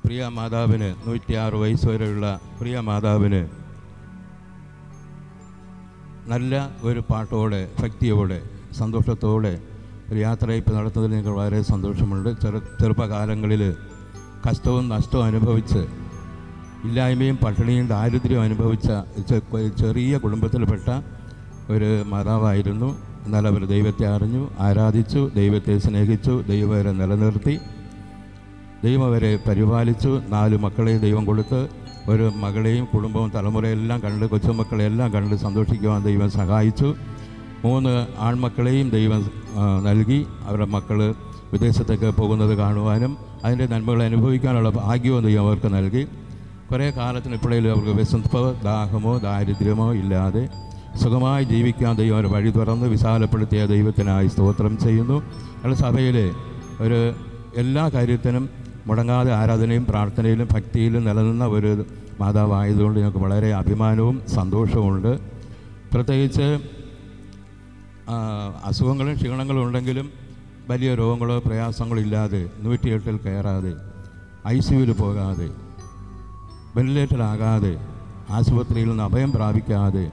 പ്രിയ മാതാവിന് 106 വയസ്സ് വരെയുള്ള പ്രിയ മാതാവിന് നല്ല ഒരു പാട്ടോടെ, ഭക്തിയോടെ, സന്തോഷത്തോടെ ഒരു യാത്രയപ്പ് നടത്തുന്നതിൽ ഞങ്ങൾക്ക് വളരെ സന്തോഷമുണ്ട്. ചെറുപ്പകാലങ്ങളിൽ കഷ്ടവും നഷ്ടവും അനുഭവിച്ച് ഇല്ലായ്മയും പട്ടിണിയും ദാരിദ്ര്യവും അനുഭവിച്ച ചെറിയ കുടുംബത്തിൽപ്പെട്ട ഒരു മാതാവായിരുന്നു. എന്നാൽ അവർ ദൈവത്തെ അറിഞ്ഞു, ആരാധിച്ചു, ദൈവത്തെ സ്നേഹിച്ചു, ദൈവം അവരെ നിലനിർത്തി, ദൈവം അവരെ പരിപാലിച്ചു. 4 മക്കളെയും ദൈവം കൊടുത്ത് ഒരു മകളെയും കുടുംബവും തലമുറയെല്ലാം കണ്ട്, കൊച്ചുമക്കളെല്ലാം കണ്ട് സന്തോഷിക്കുവാൻ ദൈവം സഹായിച്ചു. 3 ആൺമക്കളെയും ദൈവം നൽകി. അവരുടെ മക്കൾ വിദേശത്തേക്ക് പോകുന്നത് കാണുവാനും അതിൻ്റെ നന്മകൾ അനുഭവിക്കാനുള്ള ഭാഗ്യവും ദൈവം അവർക്ക് നൽകി. കുറേ കാലത്തിന് ഇപ്പോഴേലും അവർക്ക് വിശപ്പോ ദാഹമോ ദാരിദ്ര്യമോ ഇല്ലാതെ സുഖമായി ജീവിക്കാൻ ദൈവം ഒരു വഴി തുറന്ന് വിശാലപ്പെടുത്തിയ ദൈവത്തിനായി സ്തോത്രം ചെയ്യുന്നു. ഞങ്ങളുടെ സഭയിൽ ഒരു എല്ലാ കാര്യത്തിനും മുടങ്ങാതെ ആരാധനയും പ്രാർത്ഥനയിലും ഭക്തിയിലും നിലനിന്ന ഒരു മാതാവായതുകൊണ്ട് ഞങ്ങൾക്ക് വളരെ അഭിമാനവും സന്തോഷവുമുണ്ട്. പ്രത്യേകിച്ച് അസുഖങ്ങളും ക്ഷീണങ്ങളും ഉണ്ടെങ്കിലും വലിയ രോഗങ്ങളോ പ്രയാസങ്ങളോ ഇല്ലാതെ 108 കയറാതെ, ICUവിൽ പോകാതെ, വെന്റിലേറ്ററാകാതെ, ആശുപത്രിയിൽ നിന്ന് അഭയം പ്രാപിക്കാതെ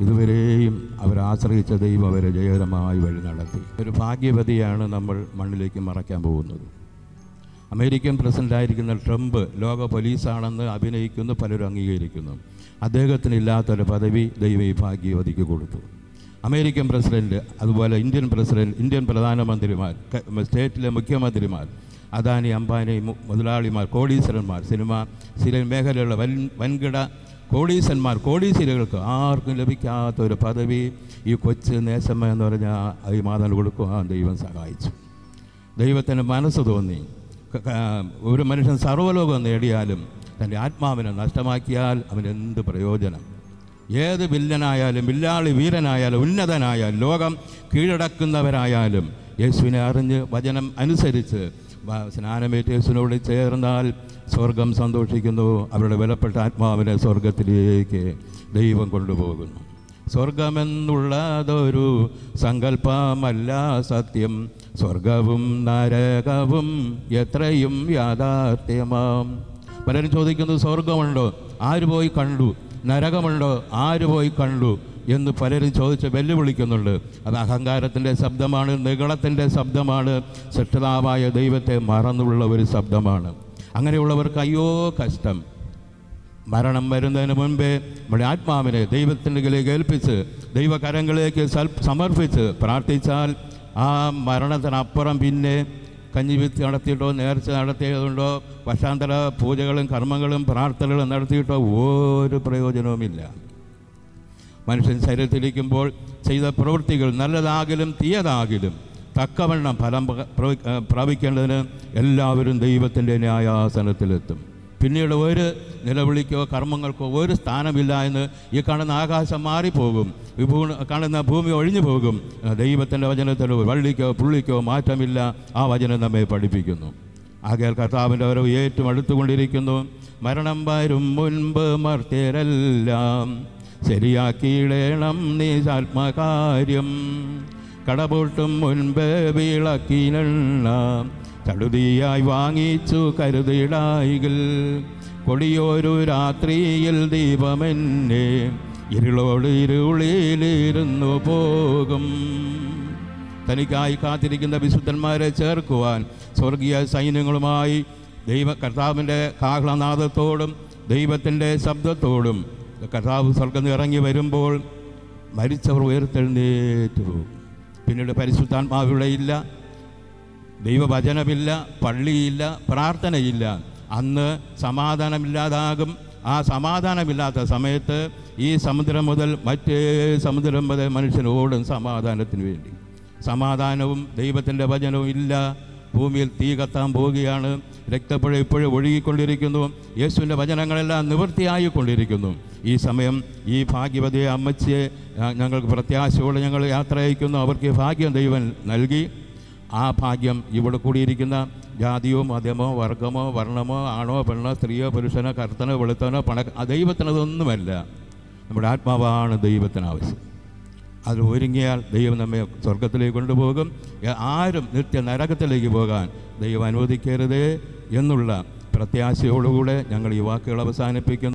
ഇതുവരെയും അവരാശ്രയിച്ച ദൈവം അവരെ ജയകരമായി വഴി നടത്തി. ഒരു ഭാഗ്യവതിയാണ് നമ്മൾ മണ്ണിലേക്ക് മറയ്ക്കാൻ പോകുന്നത്. അമേരിക്കൻ പ്രസിഡൻ്റായിരിക്കുന്ന ട്രംപ് ലോക പോലീസാണെന്ന് അഭിനയിക്കുന്നു, പലരും അംഗീകരിക്കുന്നു. അദ്ദേഹത്തിനില്ലാത്തൊരു പദവി ദൈവം ഈ ഭാഗ്യവതിക്ക് കൊടുത്തു. അമേരിക്കൻ പ്രസിഡൻറ്റ്, അതുപോലെ ഇന്ത്യൻ പ്രധാനമന്ത്രിമാർ, സ്റ്റേറ്റിലെ മുഖ്യമന്ത്രിമാർ, അദാനി അംബാനി മുതലാളിമാർ, കോടീശ്വരന്മാർ, സിനിമ മേഖലയിലുള്ള വൻകിട കോടീശ്വരകൾക്ക് ആർക്കും ലഭിക്കാത്തൊരു പദവി ഈ കൊച്ചു നേശമ്മ എന്ന് പറഞ്ഞാൽ ഈ മാതാവിന് കൊടുക്കുവാൻ ദൈവം സഹായിച്ചു. ദൈവത്തിന് മനസ്സ് തോന്നി. ഒരു മനുഷ്യൻ സർവ്വലോകം നേടിയാലും തൻ്റെ ആത്മാവിനെ നഷ്ടമാക്കിയാൽ അവനെന്ത് പ്രയോജനം? ഏത് വില്ലനായാലും, വില്ലാളി വീരനായാലും, ഉന്നതനായാലും, ലോകം കീഴടക്കുന്നവരായാലും യേശുവിനെ അറിഞ്ഞ് വചനം അനുസരിച്ച് സ്നാനമേറ്റ് യേശുവിനോട് ചേർന്നാൽ സ്വർഗം സന്തോഷിക്കുന്നു. അവരുടെ വിലപ്പെട്ട ആത്മാവിനെ സ്വർഗത്തിലേക്ക് ദൈവം കൊണ്ടുപോകുന്നു. സ്വർഗമെന്നുള്ളതൊരു സങ്കല്പമല്ല സത്യം, സ്വർഗവും നരകവും എത്രയും യാഥാർത്ഥ്യമാം. പലരും ചോദിക്കുന്നു, സ്വർഗമുണ്ടോ? ആര് പോയി കണ്ടു? നരകമുണ്ടോ? ആര് പോയി കണ്ടു എന്ന് പലരും ചോദിച്ച് വെല്ലുവിളിക്കുന്നുണ്ട്. അത് അഹങ്കാരത്തിൻ്റെ ശബ്ദമാണ്, നിഗളത്തിൻ്റെ ശബ്ദമാണ്, സൃഷ്ടാവായ ദൈവത്തെ മറന്നുള്ള ഒരു ശബ്ദമാണ്. അങ്ങനെയുള്ളവർക്ക് അയ്യോ കഷ്ടം. മരണം വരുന്നതിന് മുൻപേ നമ്മുടെ ആത്മാവിനെ ദൈവത്തിലേക്ക് ഏൽപ്പിച്ച് ദൈവകരങ്ങളിലേക്ക് സമർപ്പിച്ച് പ്രാർത്ഥിച്ചാൽ ആ മരണത്തിനപ്പുറം പിന്നെ കഞ്ഞിവിത്ത് നടത്തിയിട്ടോ, നേർച്ച നടത്തിയതുകൊണ്ടോ, വർഷാന്തര പൂജകളും കർമ്മങ്ങളും പ്രാർത്ഥനകളും നടത്തിയിട്ടോ ഒരു പ്രയോജനവുമില്ല. മനുഷ്യൻ ശരീരത്തിലിരിക്കുമ്പോൾ ചെയ്ത പ്രവൃത്തികൾ നല്ലതാകിലും തീയതാകിലും തക്കവണ്ണം ഫലം പ്രാപിക്കേണ്ടതിന് എല്ലാവരും ദൈവത്തിൻ്റെ ന്യായാസനത്തിലെത്തും. പിന്നീട് ഒരു നിലവിളിക്കോ കർമ്മങ്ങൾക്കോ ഒരു സ്ഥാനമില്ല എന്ന് ഈ കാണുന്ന ആകാശം മാറിപ്പോകും, കാണുന്ന ഭൂമി ഒഴിഞ്ഞു പോകും. ദൈവത്തിൻ്റെ വചനത്തിൽ വള്ളിക്കോ പുള്ളിക്കോ മാറ്റമില്ല. ആ വചനം നമ്മെ പഠിപ്പിക്കുന്നു. ആകയാൽ കർത്താവിൻ്റെ വരവ് ഏറ്റവും അടുത്തുകൊണ്ടിരിക്കുന്നു. മരണം വരും മുൻപ് മർത്യരെല്ലാം ശരിയാക്കിയിടേണം നീ ആത്മകാര്യം. കടപൂട്ടും മുൻപ് വിളക്കിനെണ്ണ ചടുതിയായി വാങ്ങിച്ചു കരുതിടായികൾ. കൊടിയൊരു രാത്രിയിൽ ദീപമെന്നെ ഇരുളോട് ഇരുളിലിരുന്നു പോകും. തനിക്കായി കാത്തിരിക്കുന്ന വിശുദ്ധന്മാരെ ചേർക്കുവാൻ സ്വർഗീയ സൈന്യങ്ങളുമായി കർത്താവിൻ്റെ കാഹളനാദത്തോടും ദൈവത്തിൻ്റെ ശബ്ദത്തോടും കർത്താവ് സ്വർഗ്ഗത്തിൽ ഇറങ്ങി വരുമ്പോൾ മരിച്ചവർ ഉയർത്തെഴുന്നേറ്റ് പോകും. പിന്നീട് പരിശുദ്ധാത്മാവിടെയില്ല, ദൈവവചനമില്ല, പള്ളിയില്ല, പ്രാർത്ഥനയില്ല. അന്ന് സമാധാനമില്ലാതാകും. ആ സമാധാനമില്ലാത്ത സമയത്ത് ഈ സമുദ്രം മുതൽ മറ്റേ സമുദ്രം വരെ മനുഷ്യൻ ഓടും സമാധാനത്തിന് വേണ്ടി. സമാധാനവും ദൈവത്തിൻ്റെ വചനവും ഇല്ല. ഭൂമിയിൽ തീ കത്താൻ പോവുകയാണ്. രക്തപ്പുഴ ഇപ്പോഴും ഒഴുകിക്കൊണ്ടിരിക്കുന്നു. യേശുവിൻ്റെ വചനങ്ങളെല്ലാം നിവൃത്തിയായിക്കൊണ്ടിരിക്കുന്നു. ഈ സമയം ഈ ഭാഗ്യവതിയെ അമ്മച്ചിയെ ഞങ്ങൾക്ക് പ്രത്യാശയോടെ ഞങ്ങൾ യാത്ര അയക്കുന്നു. അവർക്ക് ഭാഗ്യം ദൈവം നൽകി. ആ ഭാഗ്യം ഇവിടെ കൂടിയിരിക്കുന്ന ജാതിയോ മതമോ വർഗമോ വർണ്ണമോ ആണോ പെണ്ണോ സ്ത്രീയോ പുരുഷനോ കർത്തനോ വെളുത്തനോ ദൈവത്തിനതൊന്നുമല്ല. നമ്മുടെ ആത്മാവാണ് ദൈവത്തിന് ആവശ്യം. അത് ഒരുങ്ങിയാൽ ദൈവം നമ്മെ സ്വർഗത്തിലേക്ക് കൊണ്ടുപോകും. ആരും നിത്യ നരകത്തിലേക്ക് പോകാൻ ദൈവം അനുവദിക്കരുതേ എന്നുള്ള പ്രത്യാശയോടുകൂടെ ഞങ്ങൾ ഈ വാക്കുകൾ അവസാനിപ്പിക്കുന്നു.